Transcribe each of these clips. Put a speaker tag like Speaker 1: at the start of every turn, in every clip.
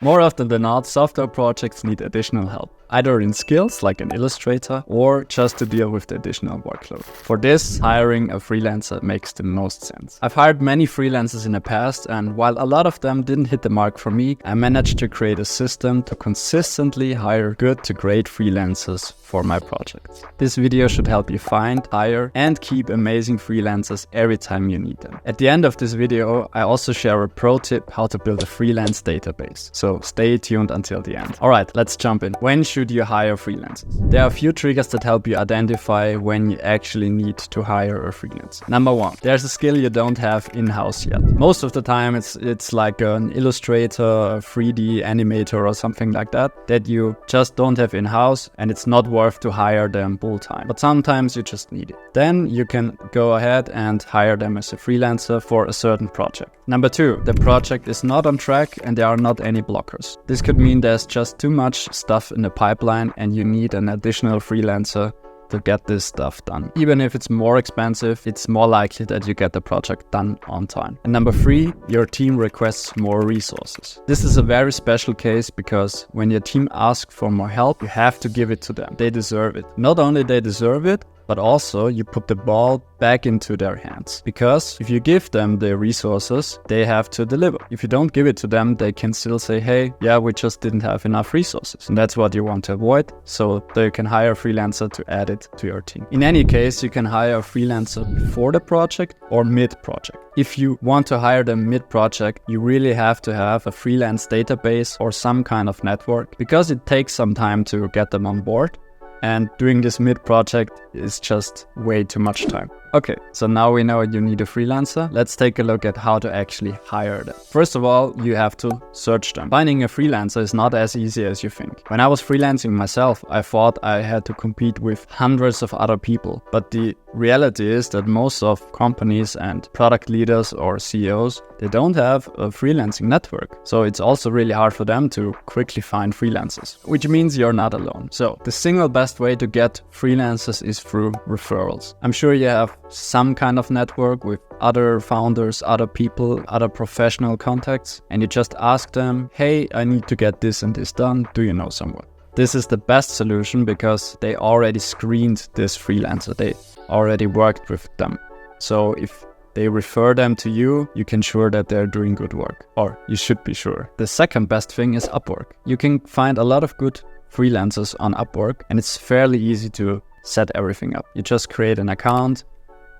Speaker 1: More often than not, software projects need additional help, either in skills like an illustrator or just to deal with the additional workload. For this, hiring a freelancer makes the most sense. I've hired many freelancers in the past, and while a lot of them didn't hit the mark for me, I managed to create a system to consistently hire good to great freelancers for my projects. This video should help you find, hire, and keep amazing freelancers every time you need them. At the end of this video, I also share a pro tip how to build a freelance database. So stay tuned until the end. Alright, let's jump in. When should you hire freelancers? There are a few triggers that help you identify when you actually need to hire a freelancer. Number one, there's a skill you don't have in-house yet. Most of the time it's like an illustrator, a 3D animator or something like that you just don't have in-house, and it's not worth to hire them full-time. But sometimes you just need it. Then you can go ahead and hire them as a freelancer for a certain project. Number two, the project is not on track and there are not any blockers. This could mean there's just too much stuff in the pipeline and you need an additional freelancer to get this stuff done. Even if it's more expensive, it's more likely that you get the project done on time. And number three, your team requests more resources. This is a very special case because when your team asks for more help, you have to give it to them. They deserve it. Not only they deserve it, but also you put the ball back into their hands. Because if you give them the resources, they have to deliver. If you don't give it to them, they can still say, hey, yeah, we just didn't have enough resources. And that's what you want to avoid, so they can hire a freelancer to add it to your team. In any case, you can hire a freelancer before the project or mid-project. If you want to hire them mid-project, you really have to have a freelance database or some kind of network, because it takes some time to get them on board. And doing this mid-project is just way too much time. Okay, so now we know you need a freelancer. Let's take a look at how to actually hire them. First of all, you have to search them. Finding a freelancer is not as easy as you think. When I was freelancing myself, I thought I had to compete with hundreds of other people. But the reality is that most of companies and product leaders or CEOs, they don't have a freelancing network. So it's also really hard for them to quickly find freelancers, which means you're not alone. So the single best way to get freelancers is through referrals. I'm sure you have some kind of network with other founders, other people, other professional contacts, and you just ask them, hey, I need to get this and this done. Do you know someone? This is the best solution because they already screened this freelancer. They already worked with them. So if they refer them to you, you can sure that they're doing good work, or you should be sure. The second best thing is Upwork. You can find a lot of good freelancers on Upwork, and it's fairly easy to set everything up. You just create an account,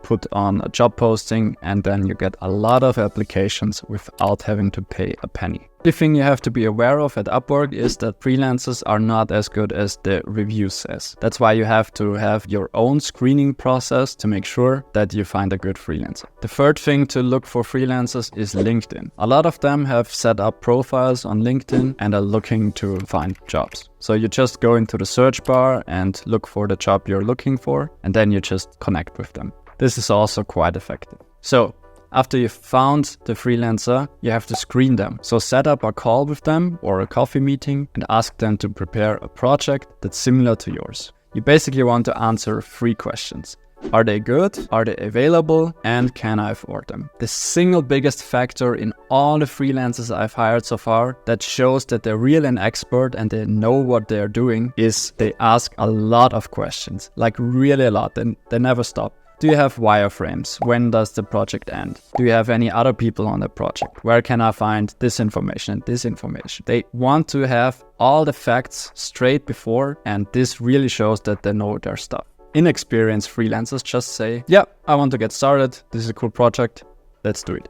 Speaker 1: put on a job posting, and then you get a lot of applications without having to pay a penny. The thing you have to be aware of at Upwork is that freelancers are not as good as the review says. That's why you have to have your own screening process to make sure that you find a good freelancer. The third thing to look for freelancers is LinkedIn. A lot of them have set up profiles on LinkedIn and are looking to find jobs. So you just go into the search bar and look for the job you're looking for, and then you just connect with them. This is also quite effective. So after you've found the freelancer, you have to screen them. So set up a call with them or a coffee meeting and ask them to prepare a project that's similar to yours. You basically want to answer 3 questions. Are they good? Are they available? And can I afford them? The single biggest factor in all the freelancers I've hired so far that shows that they're really an expert and they know what they're doing is they ask a lot of questions, like really a lot, and they never stop. Do you have wireframes? When does the project end? Do you have any other people on the project? Where can I find this information and this information? They want to have all the facts straight before, and this really shows that they know their stuff. Inexperienced freelancers just say, yeah, I want to get started. This is a cool project. Let's do it.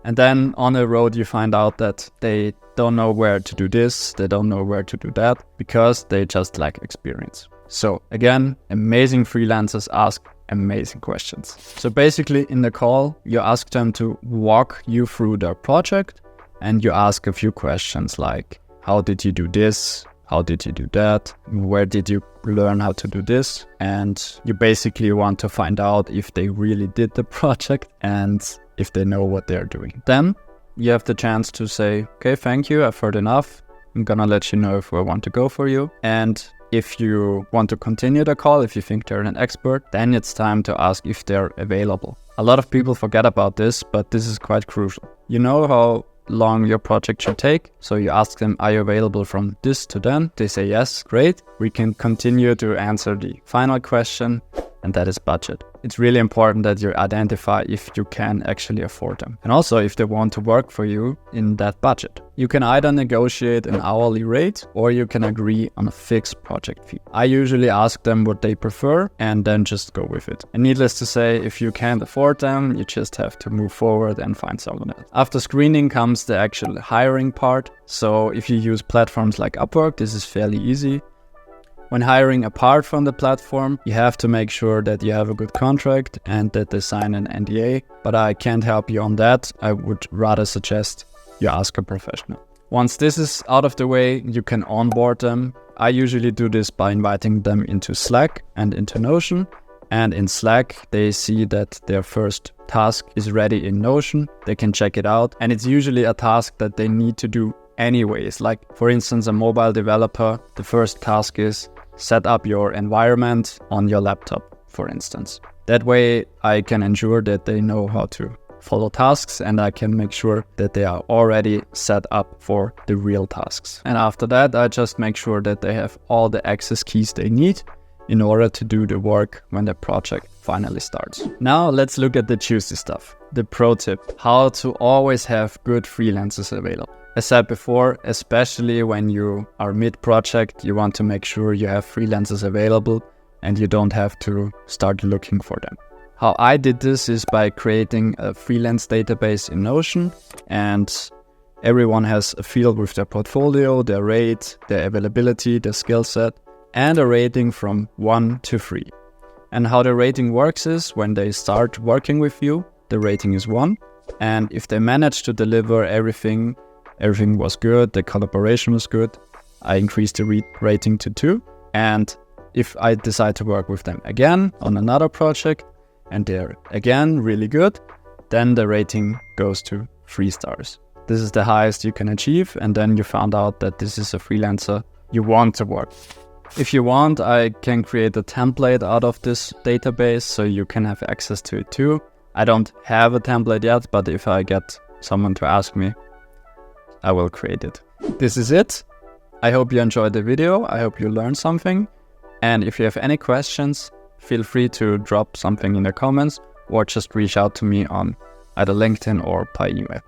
Speaker 1: And then on the road, you find out that they don't know where to do this. They don't know where to do that because they just lack experience. So again, amazing freelancers ask amazing questions. So basically in the call, you ask them to walk you through their project, and you ask a few questions like, how did you do this? How did you do that? Where did you learn how to do this? And you basically want to find out if they really did the project and if they know what they're doing. Then you have the chance to say, okay, thank you, I've heard enough. I'm gonna let you know if I want to go for you. And if you want to continue the call, if you think they're an expert, then it's time to ask if they're available. A lot of people forget about this, but this is quite crucial. You know how long your project should take. So you ask them, are you available from this to then? They say yes, great. We can continue to answer the final question, and that is budget. It's really important that you identify if you can actually afford them. And also if they want to work for you in that budget. You can either negotiate an hourly rate or you can agree on a fixed project fee. I usually ask them what they prefer and then just go with it. And needless to say, if you can't afford them, you just have to move forward and find someone else. After screening comes the actual hiring part. So if you use platforms like Upwork, this is fairly easy. When hiring apart from the platform, you have to make sure that you have a good contract and that they sign an NDA, but I can't help you on that. I would rather suggest you ask a professional. Once this is out of the way, you can onboard them. I usually do this by inviting them into Slack and into Notion. And in Slack, they see that their first task is ready in Notion. They can check it out. And it's usually a task that they need to do anyways. Like, for instance, a mobile developer, the first task is set up your environment on your laptop, for instance. That way I can ensure that they know how to follow tasks and I can make sure that they are already set up for the real tasks. And after that, I just make sure that they have all the access keys they need in order to do the work when the project finally starts. Now let's look at the juicy stuff. The pro tip, how to always have good freelancers available. As said before, especially when you are mid-project, you want to make sure you have freelancers available and you don't have to start looking for them. How I did this is by creating a freelance database in Notion, and everyone has a field with their portfolio, their rate, their availability, their skill set, and a rating from 1 to 3. And how the rating works is when they start working with you, the rating is 1. And if they manage to deliver everything was good, the collaboration was good, I increased the rating to 2. And if I decide to work with them again on another project and they're again really good, then the rating goes to 3 stars. This is the highest you can achieve, and then you found out that this is a freelancer you want to work. If you want, I can create a template out of this database so you can have access to it too. I don't have a template yet, but if I get someone to ask me, I will create it. This is it. I hope you enjoyed the video. I hope you learned something. And if you have any questions, feel free to drop something in the comments or just reach out to me on either LinkedIn or by email.